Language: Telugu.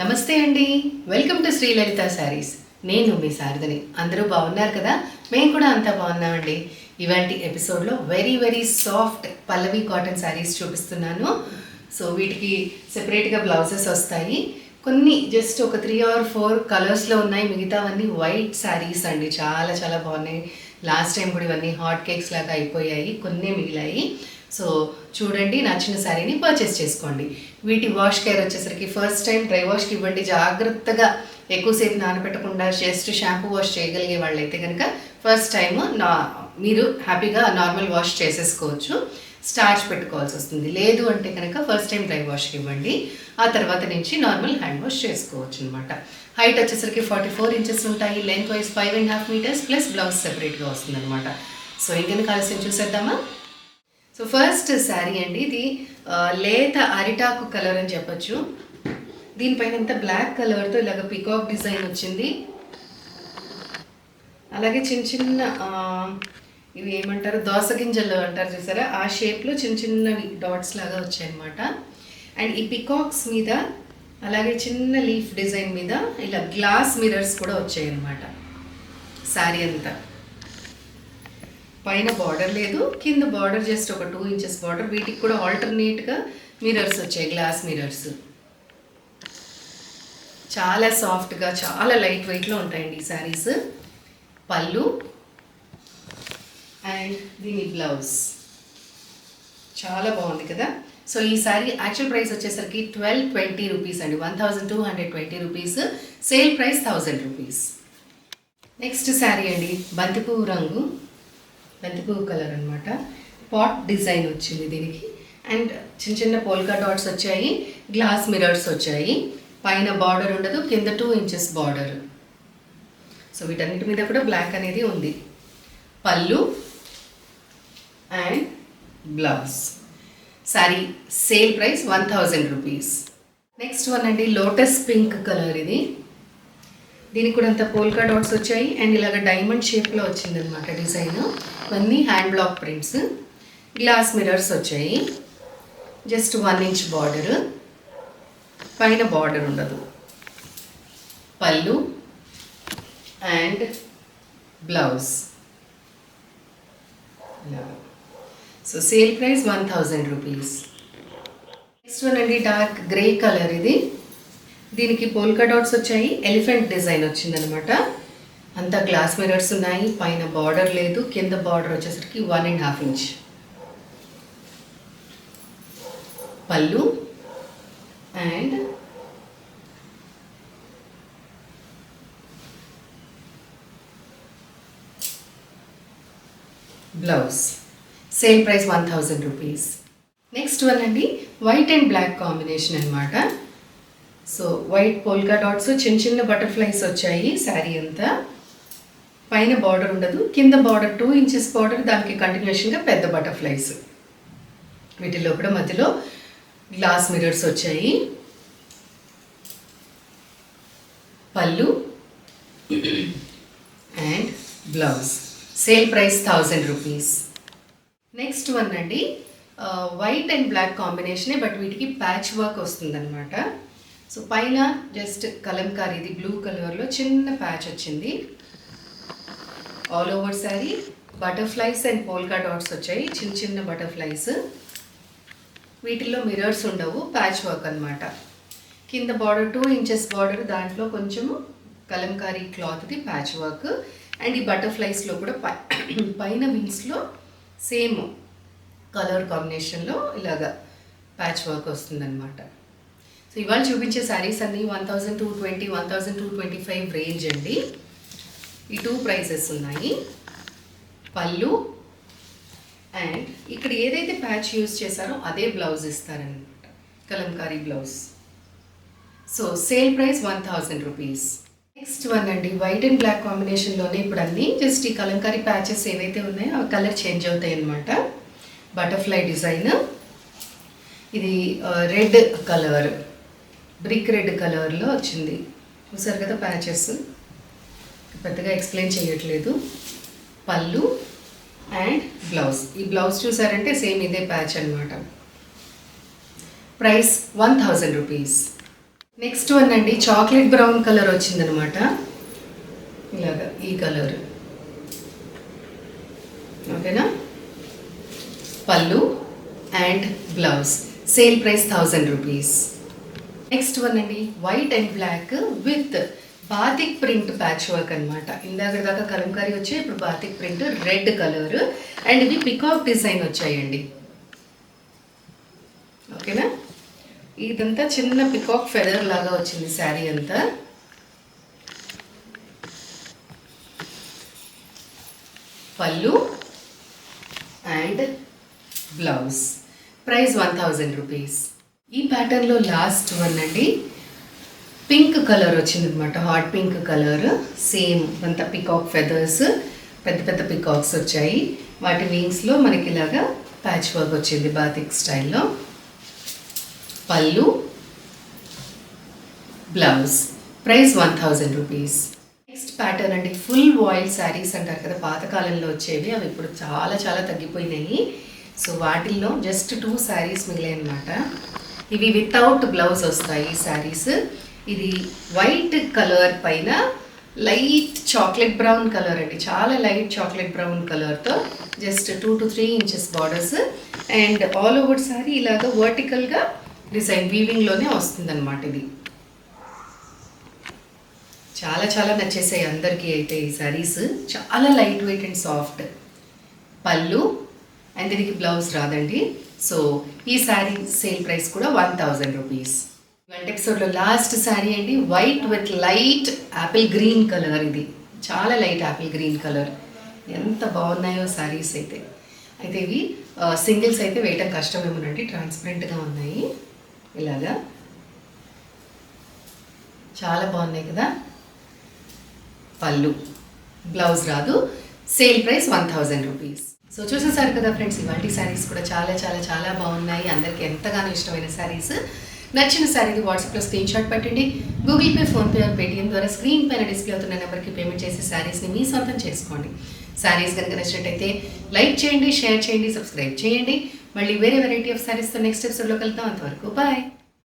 నమస్తే అండి, వెల్కమ్ టు శ్రీలలిత శారీస్. నేను మీ శారదని. అందరూ బాగున్నారు కదా? మేము కూడా అంతా బాగున్నామండి. ఇవాంటి ఎపిసోడ్లో వెరీ సాఫ్ట్ పల్లవి కాటన్ శారీస్ చూపిస్తున్నాను. సో వీటికి సెపరేట్గా బ్లౌజెస్ వస్తాయి. కొన్ని జస్ట్ ఒక 3 or 4 కలర్స్లో ఉన్నాయి. మిగతావన్నీ వైట్ శారీస్ అండి. చాలా బాగున్నాయి. లాస్ట్ టైం కూడా ఇవన్నీ హాట్ కేక్స్ లాగా అయిపోయాయి, కొన్ని మిగిలాయి. సో చూడండి, నచ్చిన శారీని పర్చేస్ చేసుకోండి. వీటి వాష్ కేర్ వచ్చేసరికి ఫస్ట్ టైం డ్రై వాష్కి ఇవ్వండి. జాగ్రత్తగా ఎక్కువసేపు నానబెట్టకుండా జస్ట్ షాంపూ వాష్ చేయగలిగే వాళ్ళైతే కనుక ఫస్ట్ టైం మీరు హ్యాపీగా నార్మల్ వాష్ చేసేసుకోవచ్చు. స్టార్చ్ పెట్టుకోవాల్సి వస్తుంది. లేదు అంటే కనుక ఫస్ట్ టైం డ్రై వాష్కి ఇవ్వండి. ఆ తర్వాత నుంచి నార్మల్ హ్యాండ్ వాష్ చేసుకోవచ్చు అనమాట. హైట్ వచ్చేసరికి 44 inches ఉంటాయి. Length wise 5.5 meters plus blouse సెపరేట్గా వస్తుంది అనమాట. సో ఇంకెందుకు ఆలస్యం చూసేద్దామా? సో ఫస్ట్ శారీ అండి, ఇది లేత అరిటాకు కలర్ అని చెప్పచ్చు. దీనిపైన అంతా బ్లాక్ కలర్తో ఇలాగ పికాక్ డిజైన్ వచ్చింది. అలాగే చిన్న ఇవి ఏమంటారు, దోస గింజలు అంటారు చూసారా, ఆ షేప్లో చిన్నవి డాట్స్ లాగా వచ్చాయన్నమాట. అండ్ ఈ పికాక్స్ మీద అలాగే చిన్న లీఫ్ డిజైన్ మీద ఇలా గ్లాస్ మిరర్స్ కూడా వచ్చాయన్నమాట. శారీ అంతా పైన బార్డర్ లేదు, కింద బార్డర్ జస్ట్ ఒక 2 inches బార్డర్. వీటికి కూడా ఆల్టర్నేట్గా మిరర్స్ వచ్చాయి, గ్లాస్ మిరర్స్. చాలా సాఫ్ట్గా చాలా లైట్ వెయిట్లో ఉంటాయండి ఈ శారీస్. పళ్ళు అండ్ దీని బ్లౌజ్ చాలా బాగుంది కదా. సో ఈ శారీ యాక్చువల్ ప్రైస్ వచ్చేసరికి 1220 rupees అండి, 1220 rupees. Sale price 1000 rupees. Next sari అండి, బంతిపువ్వు రంగు, బంతిపువ్వు కలర్ అనమాట. పాట్ డిజైన్ వచ్చింది దీనికి. అండ్ చిన్న పోల్కా డాట్స్ వచ్చాయి, గ్లాస్ మిరర్స్ వచ్చాయి. పైన బార్డర్ ఉండదు, కింద 2 inches బార్డర్. సో వీటన్నిటి మీద కూడా బ్లాక్ అనేది ఉంది. పళ్ళు and blouse. Sari sale price 1000 rupees. Next one అండి, లోటస్ పింక్ కలర్. ఇది దీనికి కూడా అంత పోల్కా డాట్స్ వచ్చాయి అండ్ ఇలాగ డైమండ్ షేప్లో వచ్చిందనమాట డిజైన్. ఇవన్నీ hand block prints. Glass mirrors వచ్చాయి. జస్ట్ 1 inch బార్డర్, పైన బార్డర్ ఉండదు. పళ్ళు and blouse. So sale price 1000 rupees. Next one అండి, డార్క్ గ్రే కలర్. ఇది దీనికి పోల్కా డాట్స్ వచ్చాయి, ఎలిఫెంట్ డిజైన్ వచ్చిందనమాట. అంతా గ్లాస్ మిరర్స్ ఉన్నాయి, పైన బార్డర్ లేదు, కింద బార్డర్ వచ్చేసరికి 1.5 inch. పళ్ళు and blouse. Sale price 1000 rupees. Next one అండి, వైట్ అండ్ బ్లాక్ కాంబినేషన్ అనమాట. సో వైట్ పోల్కా డాట్స్, చిన్న బటర్ఫ్లైస్ వచ్చాయి శారీ అంతా. పైన బార్డర్ ఉండదు, కింద బార్డర్ 2 inches బార్డర్, దానికి కంటిన్యూషన్గా పెద్ద బటర్ఫ్లైస్. వీటిలో కూడా మధ్యలో గ్లాస్ మిరర్స్ వచ్చాయి. పళ్ళు and blouse. Sale price 1000 rupees. Next one అండి, వైట్ అండ్ బ్లాక్ కాంబినేషనే, బట్ వీటికి ప్యాచ్ వర్క్ వస్తుందన్నమాట. సో పైన జస్ట్ కలంకారీ, ఇది బ్లూ కలర్లో చిన్న ప్యాచ్ వచ్చింది. All over sari butterflies and polka dots వచ్చాయి, చిన్న బటర్ఫ్లైస్. వీటిల్లో మిరర్స్ ఉండవు, ప్యాచ్ వర్క్ అనమాట. కింద బార్డర్ 2 inches బార్డర్, దాంట్లో కొంచెము కలంకారీ క్లాత్ది ప్యాచ్ వర్క్. అండ్ ఈ బటర్ఫ్లైస్లో కూడా పైన వింగ్స్లో సేమ్ కలర్ కాంబినేషన్లో ఇలాగా ప్యాచ్ వర్క్ వస్తుందన్నమాట. సో ఇవాళ చూపించే శారీస్ అన్నీ 1220, 1225 రేంజ్ అండి. ఈ 2 prices ఉన్నాయి. పళ్ళు అండ్ ఇక్కడ ఏదైతే ప్యాచ్ యూజ్ చేశారో అదే బ్లౌజ్ ఇస్తారనమాట, Kalamkari blouse. So sale price 1000 rupees. Next one అండి, వైట్ అండ్ బ్లాక్ కాంబినేషన్లోనే ఇప్పుడు అన్నీ జస్ట్ ఈ కలంకారీ ప్యాచెస్ ఏవైతే ఉన్నాయో అవి కలర్ చేంజ్ అవుతాయి అన్నమాట. Butterfly design. ఇది రెడ్ కలర్, బ్రిక్ రెడ్ కలర్లో వచ్చింది. చూసారు కదా ప్యాచెస్, పెద్దగా ఎక్స్ప్లెయిన్ చేయట్లేదు. Pallu and blouse. ఈ బ్లౌజ్ చూసారంటే సేమ్ ఇదే ప్యాచ్ అనమాట. Price 1000 rupees. నెక్స్ట్ వన్ అండి, చాక్లెట్ బ్రౌన్ కలర్ వచ్చిందనమాట. ఇలాగా ఈ కలర్. ఓకేనా? Pallu and blouse. Sale price 1000 rupees. Next one అండి, white and black with batik print patch work అనమాట. ఇందాక దాకా కలంకారీ వచ్చాయి, ఇప్పుడు batik print red colour and ఇవి పికాక్ డిజైన్ వచ్చాయండి. ఓకేనా? ఇదంతా చిన్న పికాక్ ఫెదర్ లాగా వచ్చింది శారీ అంతా. పళ్ళు అండ్ బ్లౌజ్. Price 1000 rupees. ఈ ప్యాటర్న్లో లాస్ట్ వన్ అండి, పింక్ కలర్ వచ్చింది అనమాట. Hot pink colour. సేమ్ అంత పికాక్ ఫెదర్స్, పెద్ద పెద్ద పికాక్స్ వచ్చాయి. వాటి వింగ్స్లో మనకి ఇలాగా ప్యాచ్ వర్క్ వచ్చింది బాతిక్ స్టైల్లో. పళ్ళు blouse. Price 1000 rupees. Next pattern అండి, ఫుల్ వాయిల్ శారీస్ అంటారు కదా పాతకాలంలో వచ్చేవి, అవి ఇప్పుడు చాలా చాలా తగ్గిపోయినాయి. సో వాటిల్లో జస్ట్ 2 శారీస్ మిగిలాయి అనమాట. ఇవి వితౌట్ బ్లౌజ్ వస్తాయి ఈ శారీస్. ఇది వైట్ కలర్ పైన లైట్ చాక్లెట్ బ్రౌన్ కలర్ అండి, చాలా లైట్ చాక్లెట్ బ్రౌన్ కలర్తో just 2 to 3 inches borders and all over sari ఇలాగ వర్టికల్గా డిజైన్ వీవింగ్లోనే వస్తుందన్నమాట. ఇది చాలా చాలా నచ్చేసాయి అందరికీ అయితే ఈ శారీస్. చాలా లైట్ వెయిట్ అండ్ సాఫ్ట్. పళ్ళు అండ్ దీనికి బ్లౌజ్ రాదండి. సో ఈ శారీ సేల్ ప్రైస్ కూడా 1000 రూపీస్. ఇవాళ ఎపిసోడ్లో లాస్ట్ శారీ అండి, white with light Apple green colour. ఇది చాలా లైట్ యాపిల్ గ్రీన్ కలర్. ఎంత బాగున్నాయో శారీస్ అయితే. అయితే ఇవి సింగిల్స్ అయితే వేయటం కష్టమేమోనండి, ట్రాన్స్పరెంట్గా ఉన్నాయి ఇలాగా. చాలా బాగున్నాయి కదా. పళ్ళు బ్లౌజ్ రాదు. Sale price 1000 rupees. సో చూసేసారు కదా ఫ్రెండ్స్, ఇవాళ శారీస్ కూడా చాలా చాలా చాలా బాగున్నాయి. అందరికీ ఎంతగానో ఇష్టమైన శారీస్. నచ్చిన శారీది వాట్సాప్లో స్క్రీన్ షాట్ పెట్టండి. Google pay, PhonePe are Paytm ద్వారా స్క్రీన్ పైన డిస్ప్లే అవుతున్న నెంబర్కి పేమెంట్ చేసి శారీస్ని మీ సొంతం చేసుకోండి. శారీస్ కనుక నచ్చినట్టయితే లైక్ చేయండి, షేర్ చేయండి, సబ్స్క్రైబ్ చేయండి. మళ్ళీ వేరే వెరైటీ ఆఫ్ శారీస్తో నెక్స్ట్ ఎపిసోడ్లో కలుద్దాం. అంతవరకు బాయ్.